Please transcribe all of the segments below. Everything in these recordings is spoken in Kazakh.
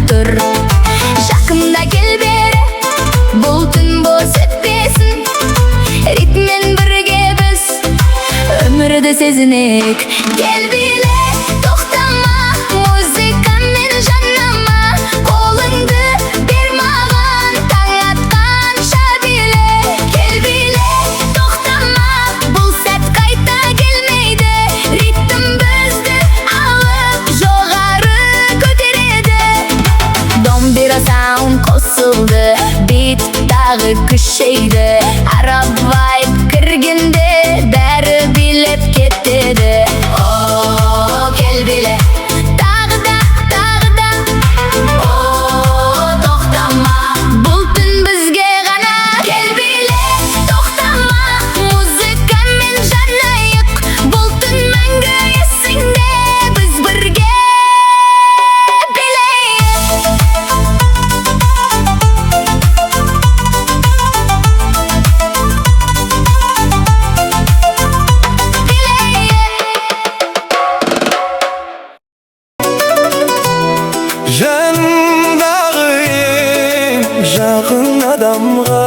tur. Жақында кел бері, бұл түн бос өтпесін. Ритмен бірге біз өмірді сезінек. Кел биле, тоқтама, музыкамен жаныма. Қолыңды бер маған, таң атқанша биле. Кел биле, тоқтама, бұл сәт қайта келмейді. Ритм бізді алып жоғары көтереді. Домбира саунд қосылды, бит тағы күшейді. Араб вайб кіргенде бәрі билеп кетеді. О, кел биле, тағы да. О, тоқтама, бұл түн бізге ғана. Кел биле, тоқтама, музыкамен жанайық. Бұл түн мәңгі есіңде, біз бірге жанымдағы ең жақын адамға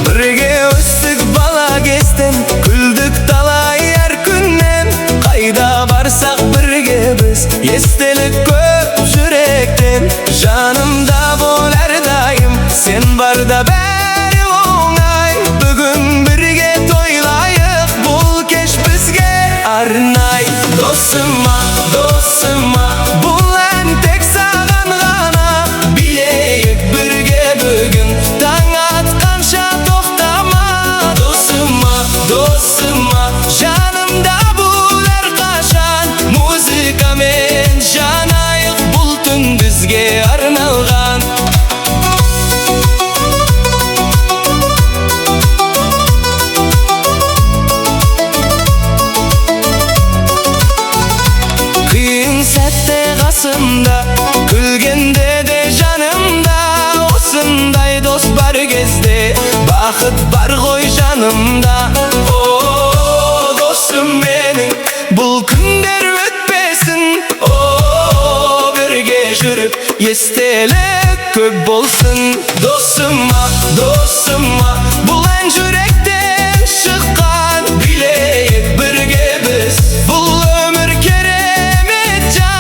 бірге өстік бала кезден, күлдік талай әр күннен. Қайда барсақ бірге біз, естелік көп жүректен. Жанымда бол әрдайым, сен барда бәрі оңай. Бүгін бірге тойлайық, бұл кеш бізге арнай. Досыма, бұл ән тек саған ғана. Билейік бірге бүгін, таң атқанша тоқтама. Досыма, жанымда бол әрқашан. Музыкамен жанайық, бұл түн бізге арналған. Қиын сәтте қасымда, күлгенде де жанымда. Осындай дос бар кезде, бақыт бар ғой жанымда. О, досым менің, бұл күндер өтпесін. О, бірге жүріп, естелік көп болсын. Досыма, бұл ән жүректен шыққан. Билейік бірге біз, бұл өмір керемет жан.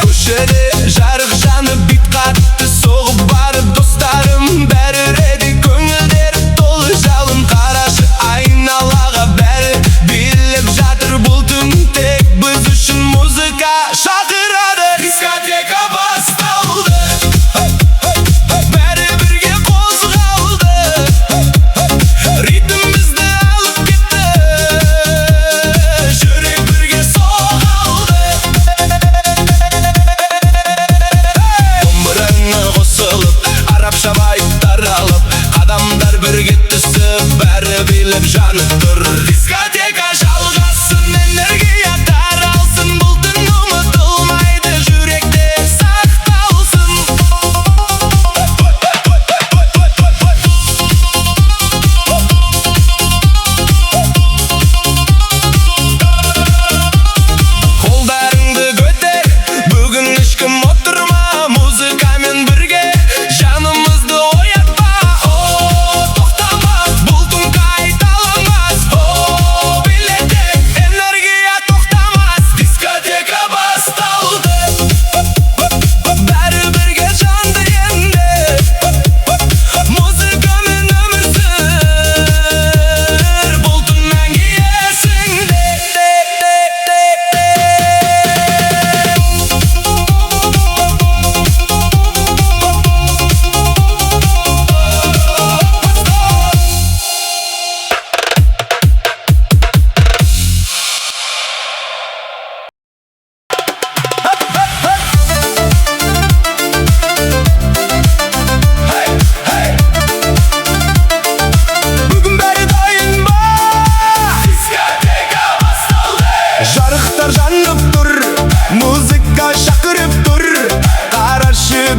Көшеде жарық жанып, бит қатты соғып барып. Достарым бәрі реди, көңілдер толы жалын. Қарашы айналаға, бәрі билеп жатыр. Бұл түн тек біз үшін музыка шақырады. Дискотека басталды, бәрі бірге қозғалды. Ритм бізді алып кетті, жүрек бірге соғалды. Домбыраңа қос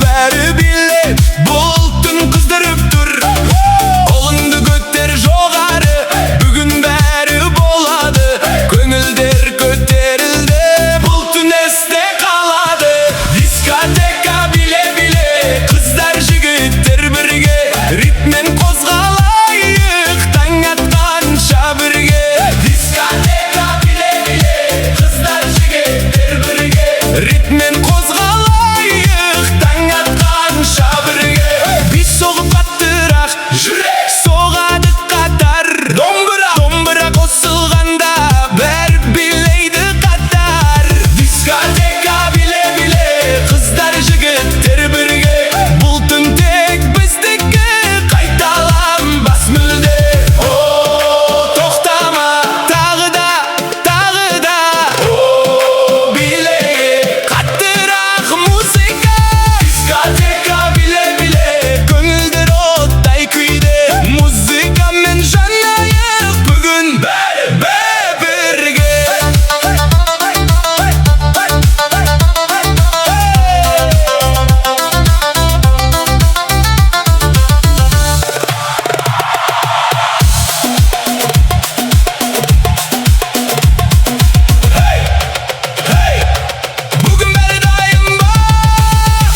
bäri bile bultun kızdırıp dur. Kolundu götter jogary, bugün bäri boladı. Köngülder köterildi, bultun esте kaladı. Diskoteka bile bile, kızlar jigitler birge, ritmen kozgalayık taң atkança birge. Diskoteka bile bile, kızlar jigitler birge, ritmen kozgalayık taң atkança birge. Biz soğup attırak, jürek soğadı katar. Dombura kosılganda, bär bileydi katar. Diskoteka bile bile, kızlar jigitler birge, bultun tek bizdeki, kaytalan bas mülde. Oo, toktama, tağı da, oo, bile kattırak musika. Diskoteka bile bile, köngülder otay kuyde. Muzika men janayık, bugün birge. Bugün beri daim var.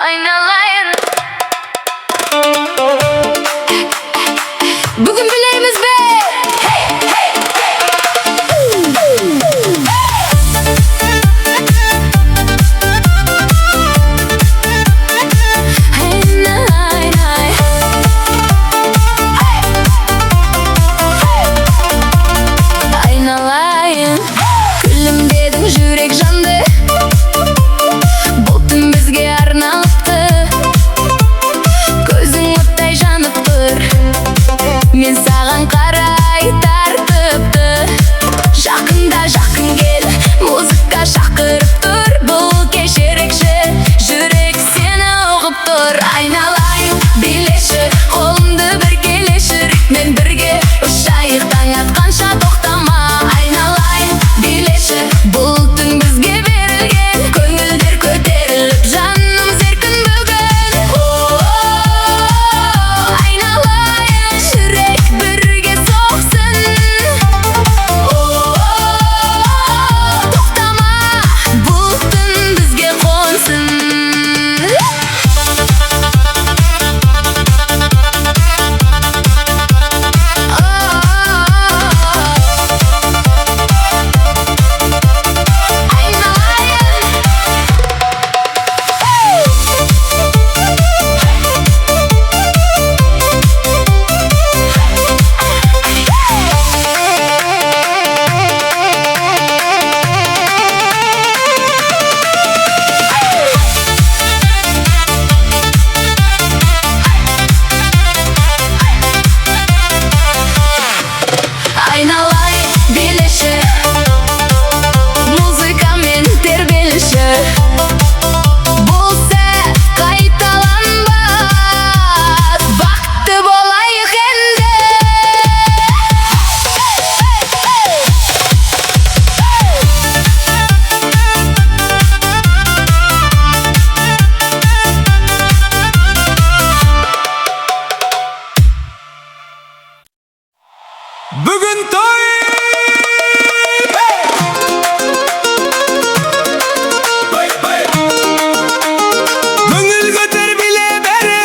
Aynalayın. Bugün bilerimiz be. Hey hey hey. Nay nay. Aynalayın. Gülüm dedin jürek jandı. Bultun bizge arnalıptı. Көзің оттай жанып тұр. Мен саған қарай тартыпты. Жақында жақын кел, музыка шақырып тұр. Бұл кеш ерекше, жүрек сені ұғып тұр. Айналайын, билеші, қолымды бір келеші. Ритмен бірге ұшайық, таң атқанша тоқтама. Айналайын, билеші, бұл түн бізге берілген. Көңілдер көтеріліп, жанымыз еркін бүгін. Айналайын, жүрек бірге соқсын. Тоқтама, бұл түн бізге қонсын. Айналайын, билеші, музыкамен тербеліші. Бұл сәт қайталанбас, бақытты болайық енді. Bugün toy. Köngül götür bile beri.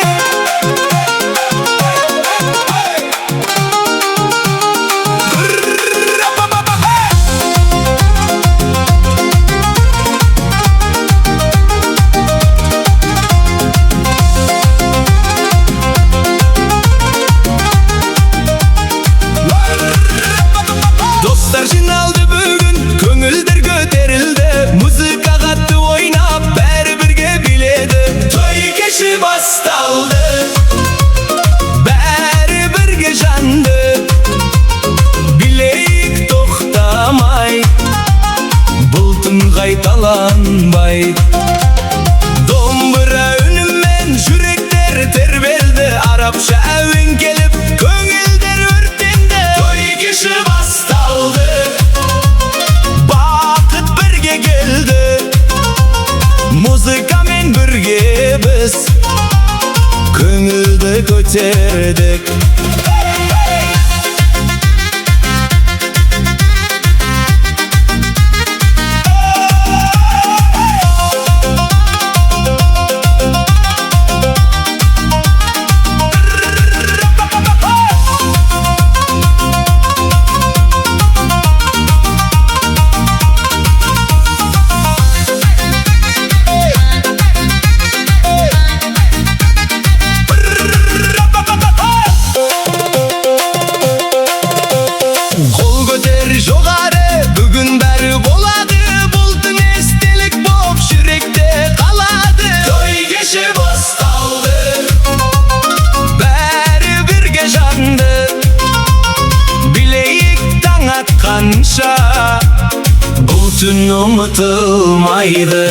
Dostlar jиналды бүгін, көңілдер көтерілді. Музыка қатты ойнап, бәрі бірге биледі. Той кеші басталды, бәрі бірге жанды. Билейік тоқтамай, бұл түн қайталанбай. Домбыра үніммен жүректер тербелді. Арабша әуен келіп, көңілдер өртенді. Той кеші басталды, бақыт бірге келді. көтердік. Қол көтер жоғары, бүгін бәрі болады, бұлтың естелік боп жүректе қалады. Той кеше басталды, бәрі бірге жанды, білейік таң атқанша, бұл түн ұмытылмайды.